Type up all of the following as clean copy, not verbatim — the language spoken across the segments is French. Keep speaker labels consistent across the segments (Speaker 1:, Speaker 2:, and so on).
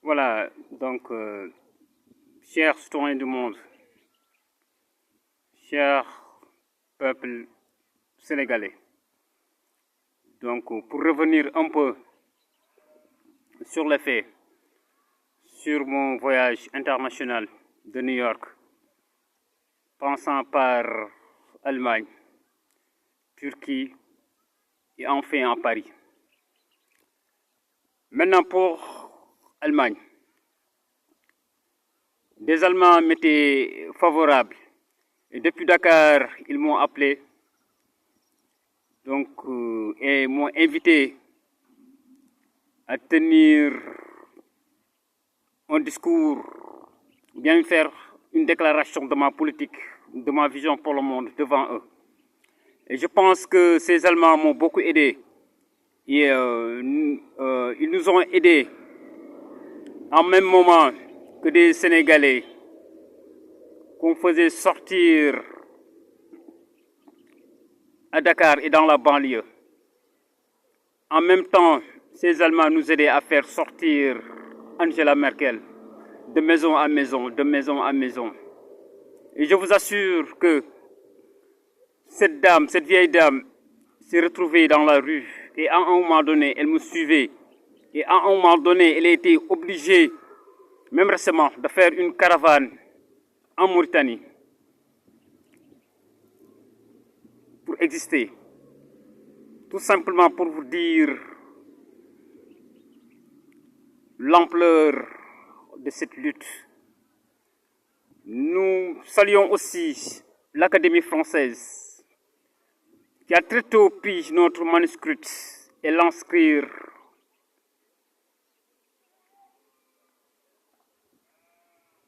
Speaker 1: Voilà, donc, chers citoyens du monde, chers peuple sénégalais, donc pour revenir un peu sur les faits, sur mon voyage international de New York, passant par Allemagne, Turquie et enfin à Paris. Maintenant pour Allemagne. Des Allemands m'étaient favorables. Et depuis Dakar, ils m'ont appelé donc, et m'ont invité à tenir un discours, bien faire une déclaration de ma politique, de ma vision pour le monde devant eux. Et je pense que ces Allemands m'ont beaucoup aidé. Et ils nous ont aidés en même moment que des Sénégalais qu'on faisait sortir à Dakar et dans la banlieue. En même temps, ces Allemands nous aidaient à faire sortir Angela Merkel de maison à maison, de maison à maison. Et je vous assure que cette dame, cette vieille dame, s'est retrouvée dans la rue et à un moment donné, elle me suivait. Et à un moment donné, elle a été obligée, même récemment, de faire une caravane en Mauritanie pour exister. Tout simplement pour vous dire l'ampleur de cette lutte. Nous saluons aussi l'Académie française qui a très tôt pris notre manuscrit et l'inscrire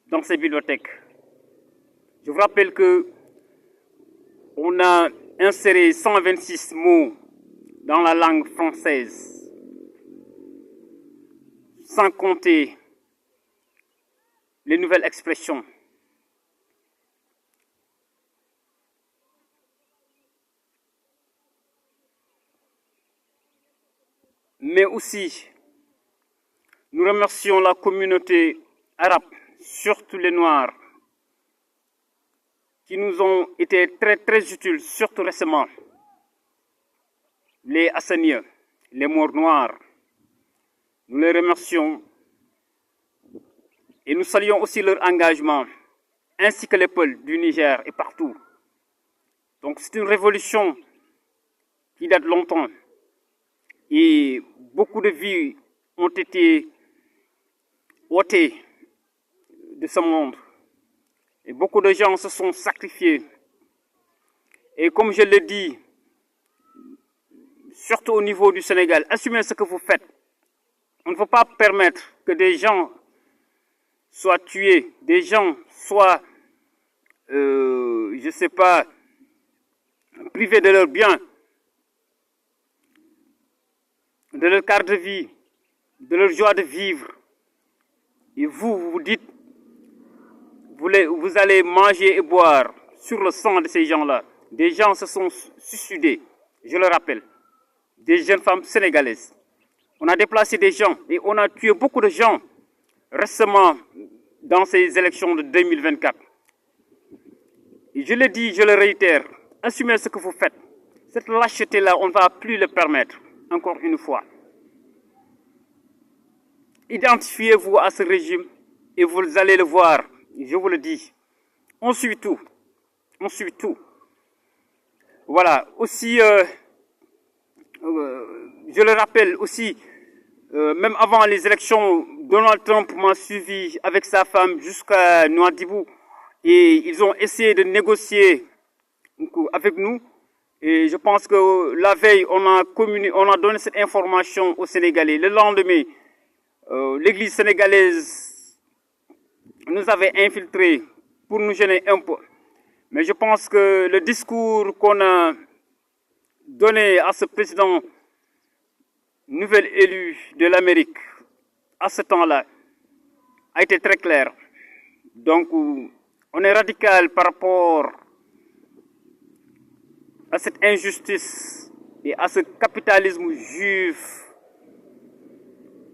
Speaker 1: dans ses bibliothèques. Je vous rappelle que on a inséré 126 mots dans la langue française, sans compter les nouvelles expressions. Mais aussi, nous remercions la communauté arabe, surtout les Noirs, qui nous ont été très utiles, surtout récemment. Les Hassaniens, les Morts Noirs, nous les remercions et nous saluons aussi leur engagement, ainsi que les peuples du Niger et partout. Donc c'est une révolution qui date longtemps et beaucoup de vies ont été ôtées de ce monde. Et beaucoup de gens se sont sacrifiés. Et comme je l'ai dit, surtout au niveau du Sénégal, assumez ce que vous faites. On ne peut pas permettre que des gens soient tués, des gens soient, je ne sais pas, privés de leurs biens, de leur cadre de vie, de leur joie de vivre. Et vous vous dites, vous allez manger et boire sur le sang de ces gens-là. Des gens se sont suicidés, je le rappelle. Des jeunes femmes sénégalaises. On a déplacé des gens et on a tué beaucoup de gens récemment dans ces élections de 2024. Et je le dis, je le réitère, assumez ce que vous faites. Cette lâcheté-là, on ne va plus le permettre, encore une fois. Identifiez-vous à ce régime et vous allez le voir, je vous le dis. On suit tout. On suit tout. Voilà. Aussi, je le rappelle aussi, même avant les élections, Donald Trump m'a suivi avec sa femme jusqu'à Nouadhibou et ils ont essayé de négocier avec nous. Et je pense que la veille, on a donné cette information aux Sénégalais. Le lendemain, l'église sénégalaise nous avait infiltrés pour nous gêner un peu. Mais je pense que le discours qu'on a donné à ce président nouvel élu de l'Amérique à ce temps-là a été très clair. Donc, on est radical par rapport à cette injustice et à ce capitalisme juif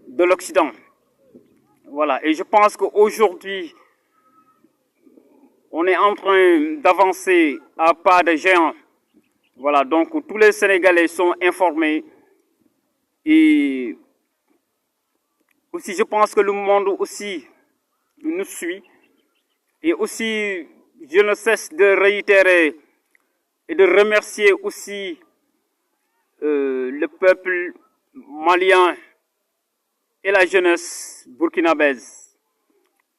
Speaker 1: de l'Occident. Voilà, et je pense qu'aujourd'hui, on est en train d'avancer à pas de géant. Voilà, donc tous les Sénégalais sont informés et aussi je pense que le monde aussi nous suit. Et aussi, je ne cesse de réitérer et de remercier aussi le peuple malien et la jeunesse burkinabèse.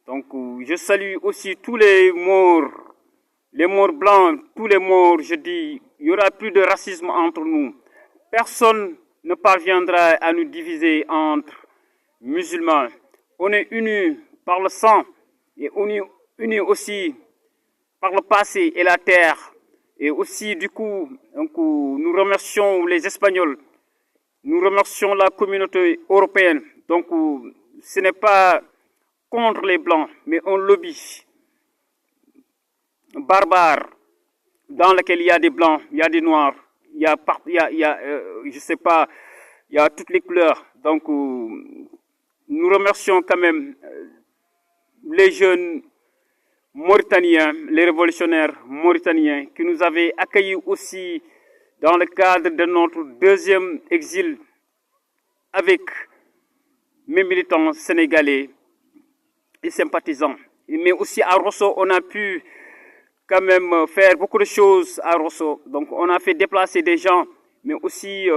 Speaker 1: Donc, je salue aussi tous les morts blancs, tous les morts, je dis, il n'y aura plus de racisme entre nous. Personne ne parviendra à nous diviser entre musulmans. On est unis par le sang et on est unis aussi par le passé et la terre. Et aussi, du coup, donc, nous remercions les Espagnols, nous remercions la communauté européenne. Donc, ce n'est pas contre les Blancs, mais un lobby barbare dans lequel il y a des Blancs, il y a des Noirs, je sais pas, il y a toutes les couleurs. Donc, nous remercions quand même les jeunes Mauritaniens, les révolutionnaires mauritaniens qui nous avaient accueillis aussi dans le cadre de notre deuxième exil avec mes militants sénégalais et sympathisants. Mais aussi à Rosso, on a pu quand même faire beaucoup de choses à Rosso. Donc on a fait déplacer des gens, mais aussi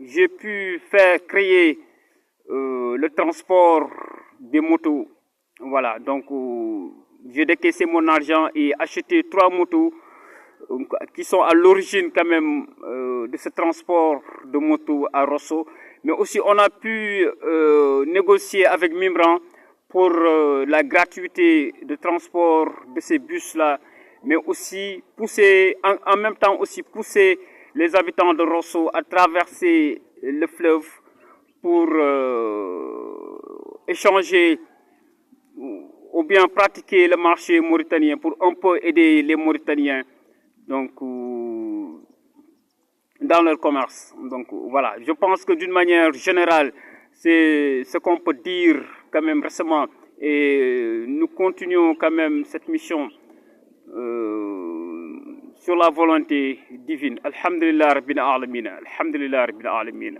Speaker 1: j'ai pu faire créer le transport des motos. Voilà, donc j'ai décaissé mon argent et acheté 3 motos qui sont à l'origine quand même de ce transport de motos à Rosso. Mais aussi on a pu négocier avec Mimran pour la gratuité de transport de ces bus-là, mais aussi pousser, en même temps aussi pousser les habitants de Rosso à traverser le fleuve pour échanger ou bien pratiquer le marché mauritanien pour un peu aider les Mauritaniens donc, dans leur commerce. Donc voilà, je pense que d'une manière générale, c'est ce qu'on peut dire quand même récemment. Et nous continuons quand même cette mission sur la volonté divine. Alhamdulillah Rabbil Alameen. Alhamdulillah Rabbil Alameen.